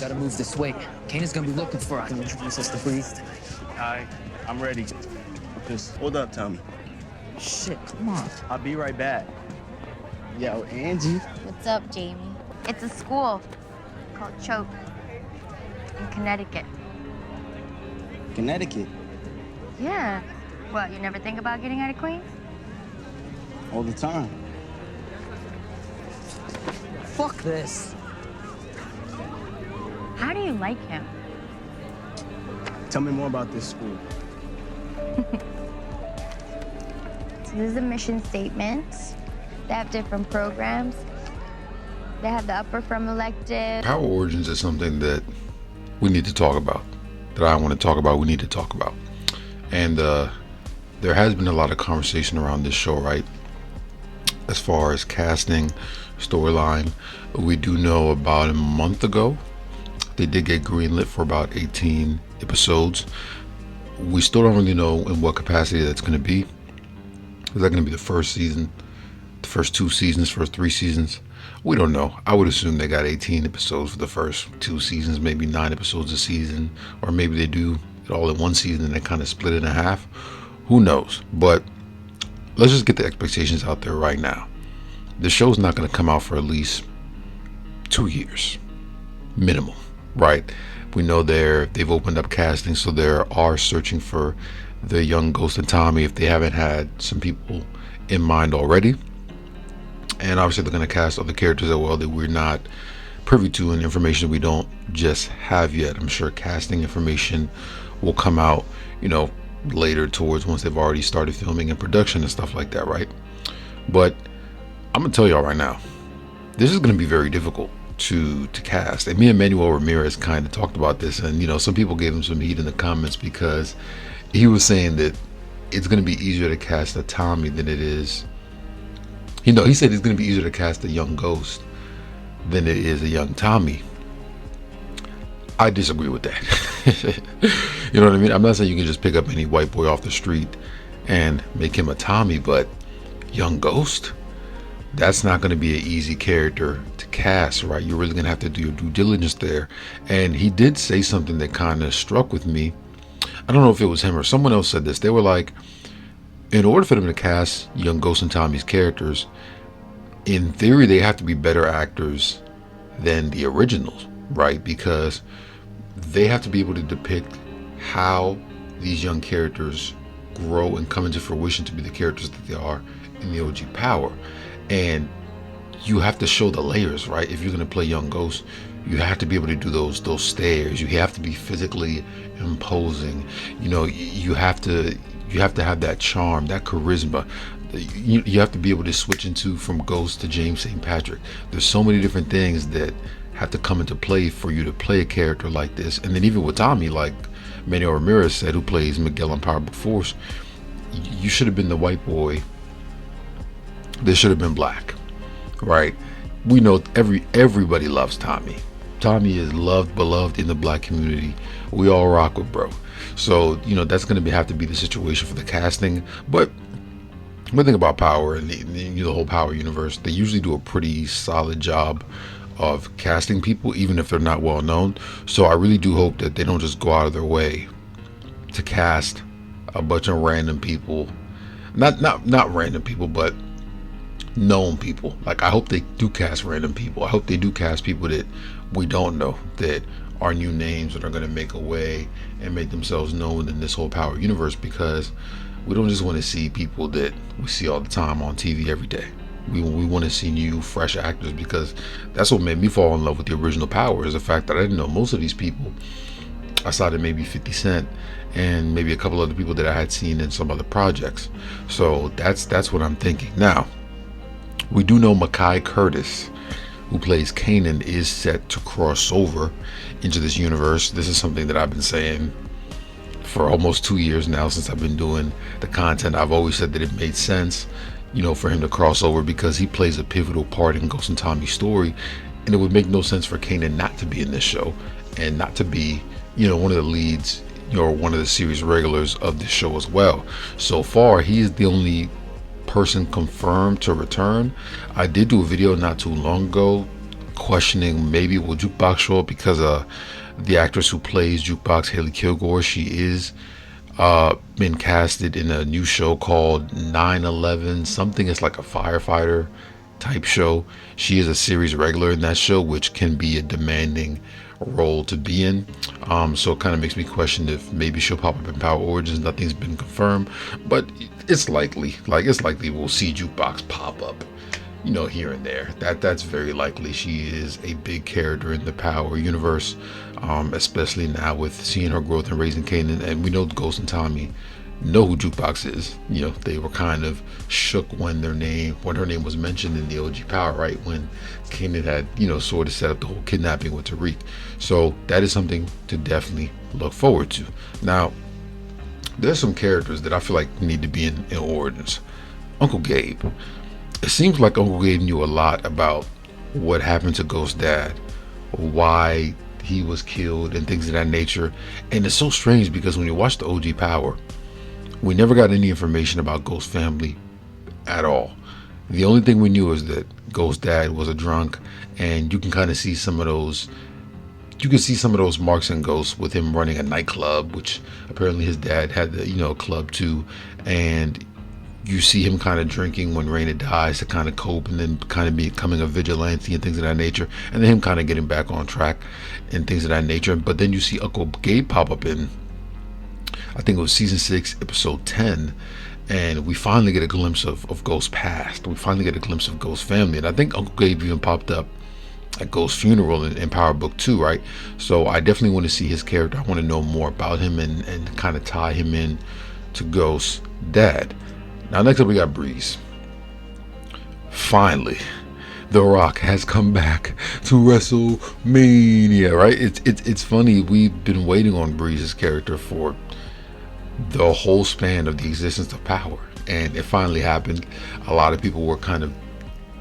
Gotta move this way. Kanan's gonna be looking for us. Can you introduce us to Breeze? Hi, I'm ready. Just hold up, Tommy. Shit, come on. I'll be right back. Yo, Angie. What's up, Jamie? It's a school called Choke in Connecticut. Connecticut. Yeah. What, you never think about getting out of Queens? All the time. Fuck this. How do you like him? Tell me more about this school. So this is a mission statement. They have different programs. They have the upper from elective. Power origins is something that we need to talk about, that I want to talk about, we need to talk about. And there has been a lot of conversation around this show, right? As far as casting, storyline, we do know about a month ago, they did get greenlit for about 18 episodes. We still don't really know in what capacity that's going to be. Is that going to be the first season, the first 2 seasons, first 3 seasons? We don't know. I would assume they got 18 episodes for the first 2 seasons, maybe 9 episodes a season, or maybe they do it all in one season and they kind of split it in half. Who knows? But let's just get the expectations out there right now. The show's not going to come out for at least 2 years, minimum, right? We know they've opened up casting, so they are searching for the young Ghost and Tommy if they haven't had some people in mind already. And obviously they're going to cast other characters as well that we're not privy to, and information we don't just have yet. I'm sure casting information will come out, later towards once they've already started filming and production and stuff like that, right? But I'm gonna tell y'all right now, this is gonna be very difficult to cast. And me and Manuel Ramirez kind of talked about this, and some people gave him some heat in the comments because he was saying that it's gonna be easier to cast a Tommy than it is. He said it's gonna be easier to cast a young Ghost than it is a young Tommy. I disagree with that. You know what I mean? I'm not saying you can just pick up any white boy off the street and make him a Tommy, but young Ghost, that's not going to be an easy character to cast, right? You're really going to have to do your due diligence there. And he did say something that kind of struck with me. I don't know if it was him or someone else said this. They were like, in order for them to cast young Ghost and Tommy's characters, in theory, they have to be better actors than the originals, right? Because they have to be able to depict how these young characters grow and come into fruition to be the characters that they are in the OG Power. And you have to show the layers, right? If you're going to play young Ghost, you have to be able to do those stairs. You have to be physically imposing. You have to have that charm, that charisma. You have to be able to switch from Ghost to James St. Patrick. There's so many different things that have to come into play for you to play a character like this. And then even with Tommy, like Manuel Ramirez said, who plays Miguel on Powerful Force, you should have been the white boy. This should have been black, right? We know everybody loves Tommy. Tommy is loved, beloved in the black community. We all rock with bro. So that's going to have to be the situation for the casting. But one thing about Power and the whole Power universe, they usually do a pretty solid job of casting people, even if they're not well known. So I really do hope that they don't just go out of their way to cast a bunch of random people, not random people, but known people. Like, I hope they do cast random people. I hope they do cast people that we don't know, that are new names that are going to make a way and make themselves known in this whole Power universe, because we don't just want to see people that we see all the time on TV every day. We want to see new, fresh actors, because that's what made me fall in love with the original Power, is the fact that I didn't know most of these people, aside of maybe 50 Cent and maybe a couple other people that I had seen in some other projects. So that's what I'm thinking. Now, we do know Makai Curtis, who plays Kanan, is set to cross over into this universe. This is something that I've been saying for almost 2 years now, since I've been doing the content. I've always said that it made sense, for him to cross over, because he plays a pivotal part in Ghost and Tommy's story, and it would make no sense for Kanan not to be in this show and not to be, one of the leads, one of the series regulars of this show as well. So far, he is the only person confirmed to return. I did do a video not too long ago questioning maybe will Jukebox show up, because the actress who plays Jukebox, Haley Kilgore, she is been casted in a new show called 9/11 something. It's like a firefighter type show. She is a series regular in that show, which can be a demanding role to be in. So it kind of makes me question if maybe she'll pop up in Power Origins. Nothing's been confirmed, but it's likely. It's likely we'll see Jukebox pop up, here and there. That's very likely. She is a big character in the Power universe, especially now with seeing her growth and raising Kanan. And we know Ghost and Tommy know who Jukebox is. They were kind of shook when her name was mentioned in the OG Power, right? When Kanan had, sort of set up the whole kidnapping with Tariq. So that is something to definitely look forward to. Now, there's some characters that I feel like need to be in Origins. Uncle Gabe. It seems like Uncle Gabe knew a lot about what happened to Ghost's dad, why he was killed, and things of that nature. And it's so strange because when you watch the OG Power, we never got any information about Ghost's family at all. The only thing we knew is that Ghost's dad was a drunk, and you can kind of see some of those. You can see some of those marks in Ghost with him running a nightclub, which apparently his dad had the club too, and you see him kind of drinking when Raina dies to kind of cope, and then kind of becoming a vigilante and things of that nature, and then him kind of getting back on track and things of that nature. But then you see Uncle Gabe pop up in, I think it was season 6, episode 10, and we finally get a glimpse of Ghost's past. We finally get a glimpse of Ghost's family, and I think Uncle Gabe even popped up at Ghost's funeral in Power Book 2, right? So I definitely want to see his character. I want to know more about him and kind of tie him in to Ghost's dad. Now, next up we got Breeze. Finally, The Rock has come back to WrestleMania, right? It's funny, we've been waiting on Breeze's character for the whole span of the existence of Power, and it finally happened. A lot of people were kind of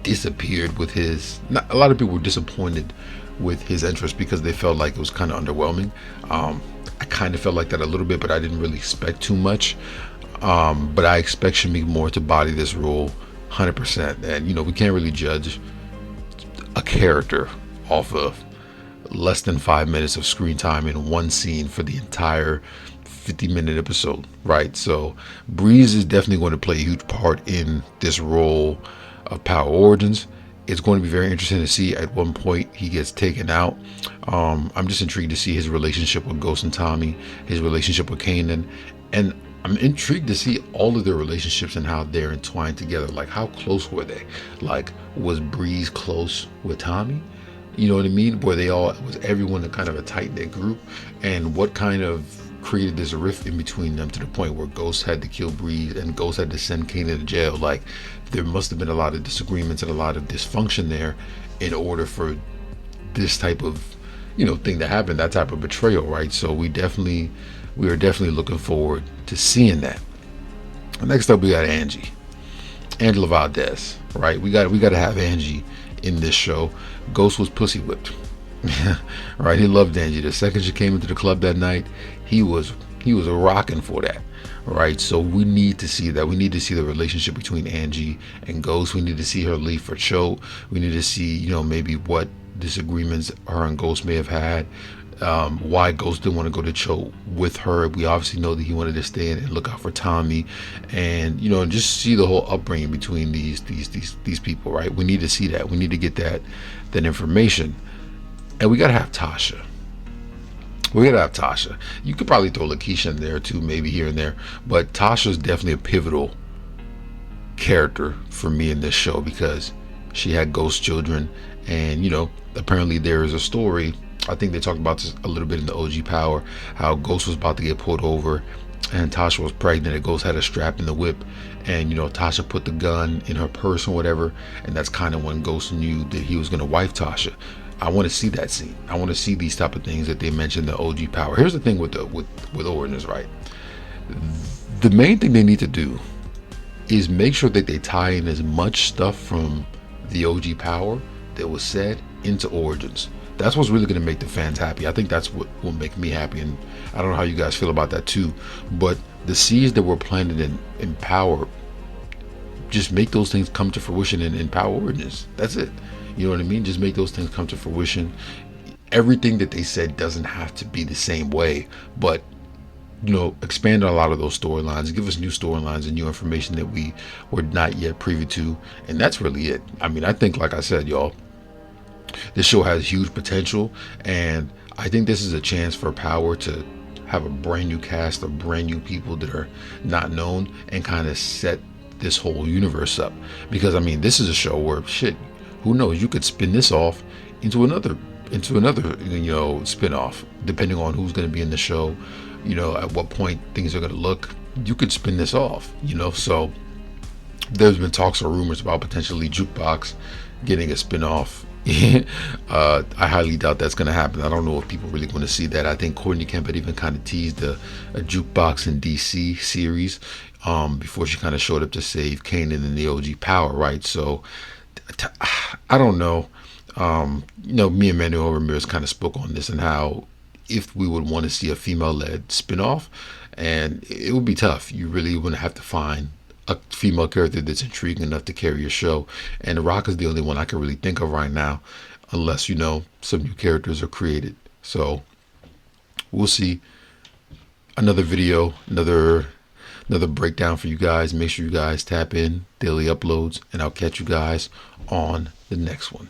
disappeared with a lot of people were disappointed with his interest because they felt like it was kind of underwhelming. I kind of felt like that a little bit, but I didn't really expect too much. But I expect Shamik Moore to body this role 100%. And we can't really judge a character off of less than 5 minutes of screen time in one scene for the entire 50-minute episode, right? So Breeze is definitely going to play a huge part in this role of Power Origins. It's going to be very interesting to see at one point he gets taken out. I'm just intrigued to see his relationship with Ghost and Tommy, his relationship with Kanan, and I'm intrigued to see all of their relationships and how they're entwined together. Like, how close were they? Like, was Breeze close with Tommy? You know what I mean? Was everyone a kind of a tight-knit group? And what kind of created this rift in between them to the point where Ghost had to kill Breeze and Ghost had to send Kanan to jail? Like, there must have been a lot of disagreements and a lot of dysfunction there in order for this type of, thing to happen, that type of betrayal, right? So we are definitely looking forward to seeing that. Next up, we got Angela Valdez, right? We got to have Angie in this show. Ghost was pussy whipped, right? He loved Angie. The second she came into the club that night, he was rocking for that, right? So we need to see that. We need to see the relationship between Angie and Ghost. We need to see her leave for Cho. We need to see, maybe what disagreements her and Ghost may have had. Why Ghost didn't want to go to Cho with her. We obviously know that he wanted to stay in and look out for Tommy, and just see the whole upbringing between these people, right? We need to see that. We need to get that information, and we gotta have Tasha. You could probably throw Lakeisha in there too, maybe here and there, but Tasha's definitely a pivotal character for me in this show because she had Ghost children, and apparently there is a story. I think they talked about this a little bit in the OG Power, how Ghost was about to get pulled over and Tasha was pregnant and Ghost had a strap in the whip, and Tasha put the gun in her purse or whatever, and that's kind of when Ghost knew that he was going to wife Tasha. I want to see that scene. I want to see these type of things that they mentioned in the OG Power. Here's the thing with Origins, right? The main thing they need to do is make sure that they tie in as much stuff from the OG Power that was said into Origins. That's what's really going to make the fans happy. I think that's what will make me happy, and I don't know how you guys feel about that too, but the seeds that were planted in Power, just make those things come to fruition in Power Origins. That's it. You know what I mean? Just make those things come to fruition. Everything that they said doesn't have to be the same way, but expand on a lot of those storylines, give us new storylines and new information that we were not yet privy to, and that's really it. I mean, I think, like I said, y'all, this show has huge potential, and I think this is a chance for Power to have a brand new cast of brand new people that are not known and kind of set this whole universe up. Because I mean, this is a show where shit, who knows, you could spin this off into another spin-off, depending on who's going to be in the show, at what point things are going to look. You could spin this off, so there's been talks or rumors about potentially Jukebox getting a spin-off. I highly doubt that's going to happen. I don't know if people really want to see that. I think Courtney Kemp had even kind of teased a Jukebox in DC series before she kind of showed up to save Kanan and the OG Power, right? So I don't know. Me and Manuel Ramirez kind of spoke on this and how if we would want to see a female-led spin-off, and it would be tough. You really would have to find a female character that's intriguing enough to carry a show, and The Rock is the only one I can really think of right now, unless some new characters are created. So we'll see. Another video, another breakdown for you guys. Make sure you guys tap in, daily uploads, and I'll catch you guys on the next one.